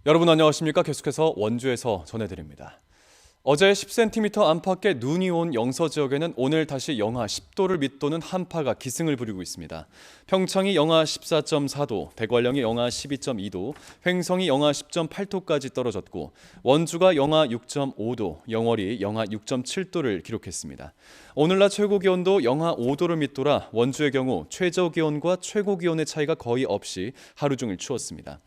여러분 안녕하십니까? 계속해서 원주에서 전해드립니다. 어제 10cm 안팎의 눈이 온 영서 지역에는 오늘 다시 영하 10도를 밑도는 한파가 기승을 부리고 있습니다. 평창이 영하 14.4도, 대관령이 영하 12.2도, 횡성이 영하 10.8도까지 떨어졌고 원주가 영하 6.5도, 영월이 영하 6.7도를 기록했습니다. 오늘날 최고 기온도 영하 5도를 밑돌아 원주의 경우 최저 기온과 최고 기온의 차이가 거의 없이 하루 종일 추웠습니다.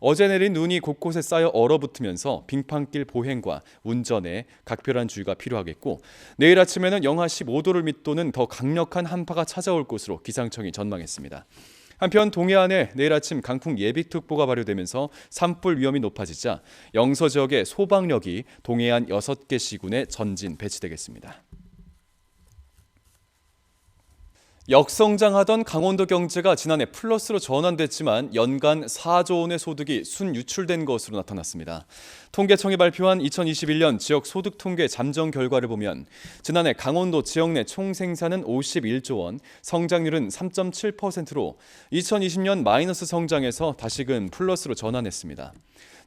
어제 내린 눈이 곳곳에 쌓여 얼어붙으면서 빙판길 보행과 운전에 각별한 주의가 필요하겠고 내일 아침에는 영하 15도를 밑도는 더 강력한 한파가 찾아올 것으로 기상청이 전망했습니다. 한편 동해안에 내일 아침 강풍 예비특보가 발효되면서 산불 위험이 높아지자 영서 지역의 소방력이 동해안 6개 시군에 전진 배치되겠습니다. 역성장하던 강원도 경제가 지난해 플러스로 전환됐지만 연간 4조 원의 소득이 순유출된 것으로 나타났습니다. 통계청이 발표한 2021년 지역 소득 통계 잠정 결과를 보면 지난해 강원도 지역 내 총생산은 51조 원, 성장률은 3.7%로 2020년 마이너스 성장에서 다시금 플러스로 전환했습니다.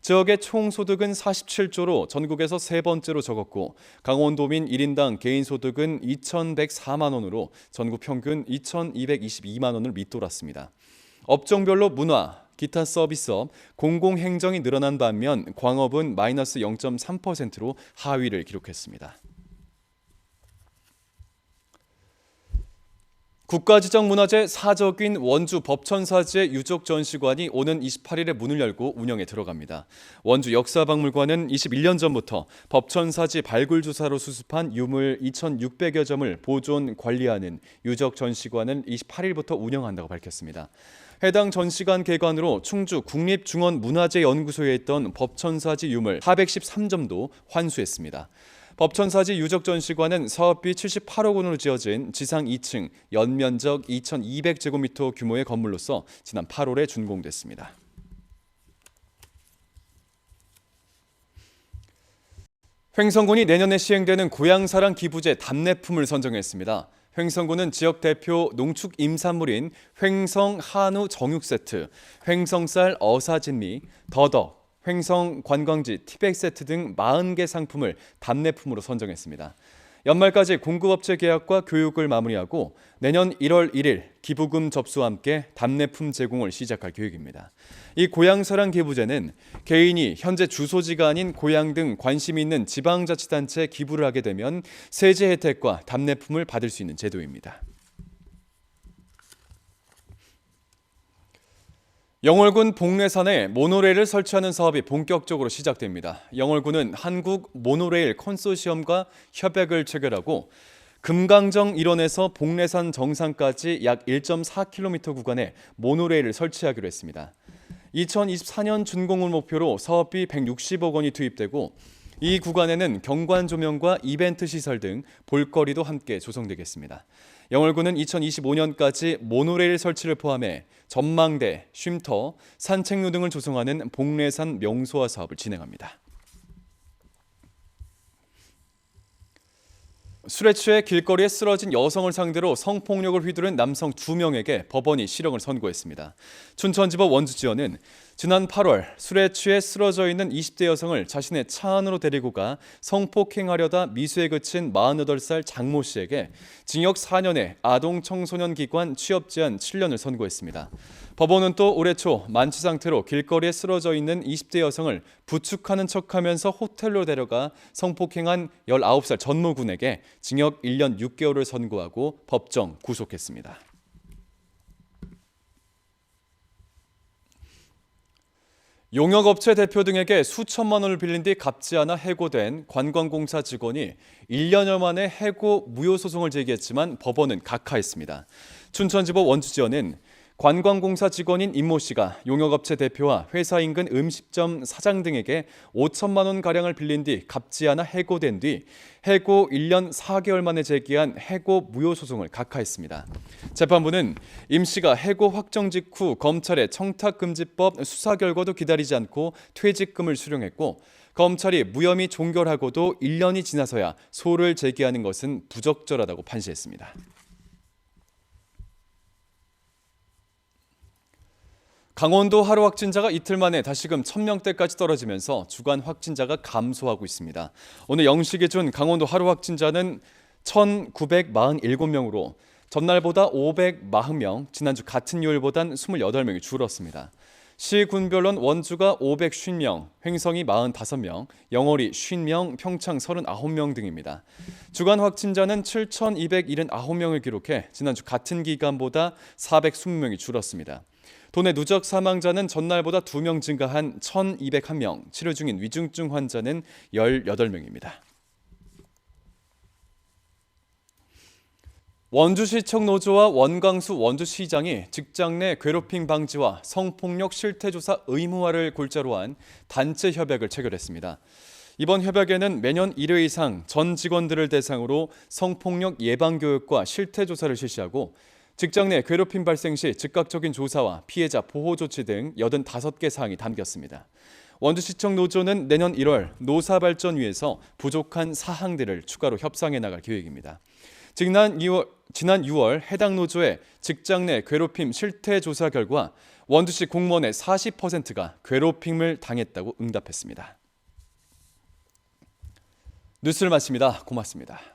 지역의 총소득은 47조로 전국에서 세 번째로 적었고 강원도민 1인당 개인소득은 2,104만 원으로 전국 평균 2,222만 원을 밑돌았습니다. 업종별로 문화, 기타 서비스업, 공공행정이 늘어난 반면 광업은 마이너스 0.3%로 하위를 기록했습니다. 국가지정문화재 사적인 원주 법천사지의 유적전시관이 오는 28일에 문을 열고 운영에 들어갑니다. 원주 역사박물관은 21년 전부터 법천사지 발굴조사로 수습한 유물 2,600여 점을 보존, 관리하는 유적전시관을 28일부터 운영한다고 밝혔습니다. 해당 전시관 개관으로 충주 국립중원문화재연구소에 있던 법천사지 유물 413점도 환수했습니다. 법천사지 유적전시관은 사업비 78억 원으로 지어진 지상 2층, 연면적 2,200제곱미터 규모의 건물로서 지난 8월에 준공됐습니다. 횡성군이 내년에 시행되는 고향사랑 기부제 답례품을 선정했습니다. 횡성군은 지역 대표 농축 임산물인 횡성 한우 정육 세트, 횡성쌀 어사진미, 더덕, 횡성 관광지 티백 세트 등 40개 상품을 답례품으로 선정했습니다. 연말까지 공급업체 계약과 교육을 마무리하고 내년 1월 1일 기부금 접수와 함께 답례품 제공을 시작할 계획입니다. 이 고향사랑 기부제는 개인이 현재 주소지가 아닌 고향 등 관심이 있는 지방자치단체에 기부를 하게 되면 세제 혜택과 답례품을 받을 수 있는 제도입니다. 영월군 복례산에 모노레일을 설치하는 사업이 본격적으로 시작됩니다. 영월군은 한국 모노레일 컨소시엄과 협약을 체결하고 금강정 일원에서 복례산 정상까지 약 1.4km 구간에 모노레일을 설치하기로 했습니다. 2024년 준공을 목표로 사업비 160억 원이 투입되고 이 구간에는 경관 조명과 이벤트 시설 등 볼거리도 함께 조성되겠습니다. 영월군은 2025년까지 모노레일 설치를 포함해 전망대, 쉼터, 산책로 등을 조성하는 복례산 명소화 사업을 진행합니다. 술에 취해 길거리에 쓰러진 여성을 상대로 성폭력을 휘두른 남성 2명에게 법원이 실형을 선고했습니다. 춘천지법 원주지원은 지난 8월 술에 취해 쓰러져 있는 20대 여성을 자신의 차 안으로 데리고 가 성폭행하려다 미수에 그친 48살 장모 씨에게 징역 4년에 아동청소년기관 취업 제한 7년을 선고했습니다. 법원은 또 올해 초 만취 상태로 길거리에 쓰러져 있는 20대 여성을 부축하는 척하면서 호텔로 데려가 성폭행한 19살 전모군에게 징역 1년 6개월을 선고하고 법정 구속했습니다. 용역업체 대표 등에게 수천만 원을 빌린 뒤 갚지 않아 해고된 관광공사 직원이 1년여 만에 해고 무효 소송을 제기했지만 법원은 각하했습니다. 춘천지법 원주지원은 관광공사 직원인 임모 씨가 용역업체 대표와 회사 인근 음식점 사장 등에게 5천만 원가량을 빌린 뒤 갚지 않아 해고된 뒤 해고 1년 4개월 만에 제기한 해고 무효 소송을 각하했습니다. 재판부는 임 씨가 해고 확정 직후 검찰의 청탁금지법 수사 결과도 기다리지 않고 퇴직금을 수령했고 검찰이 무혐의 종결하고도 1년이 지나서야 소를 제기하는 것은 부적절하다고 판시했습니다. 강원도 하루 확진자가 이틀 만에 다시금 1000명대까지 떨어지면서 주간 확진자가 감소하고 있습니다. 오늘 0시 기준 강원도 하루 확진자는 1947명으로 전날보다 540명, 지난주 같은 요일보단 28명이 줄었습니다. 시, 군별로는 원주가 550명, 횡성이 45명, 영월이 50명, 평창 39명 등입니다. 주간 확진자는 7,279명을 기록해 지난주 같은 기간보다 420명이 줄었습니다. 도내 누적 사망자는 전날보다 2명 증가한 1,201명, 치료 중인 위중증 환자는 18명입니다. 원주시청 노조와 원광수 원주시장이 직장 내 괴롭힘 방지와 성폭력 실태조사 의무화를 골자로 한 단체 협약을 체결했습니다. 이번 협약에는 매년 1회 이상 전 직원들을 대상으로 성폭력 예방 교육과 실태 조사를 실시하고 직장 내 괴롭힘 발생 시 즉각적인 조사와 피해자 보호 조치 등 85개 사항이 담겼습니다. 원주시청 노조는 내년 1월 노사발전위에서 부족한 사항들을 추가로 협상해 나갈 계획입니다. 지난 6월 해당 노조의 직장 내 괴롭힘 실태 조사 결과 원주시 공무원의 40%가 괴롭힘을 당했다고 응답했습니다. 뉴스를 마칩니다. 고맙습니다.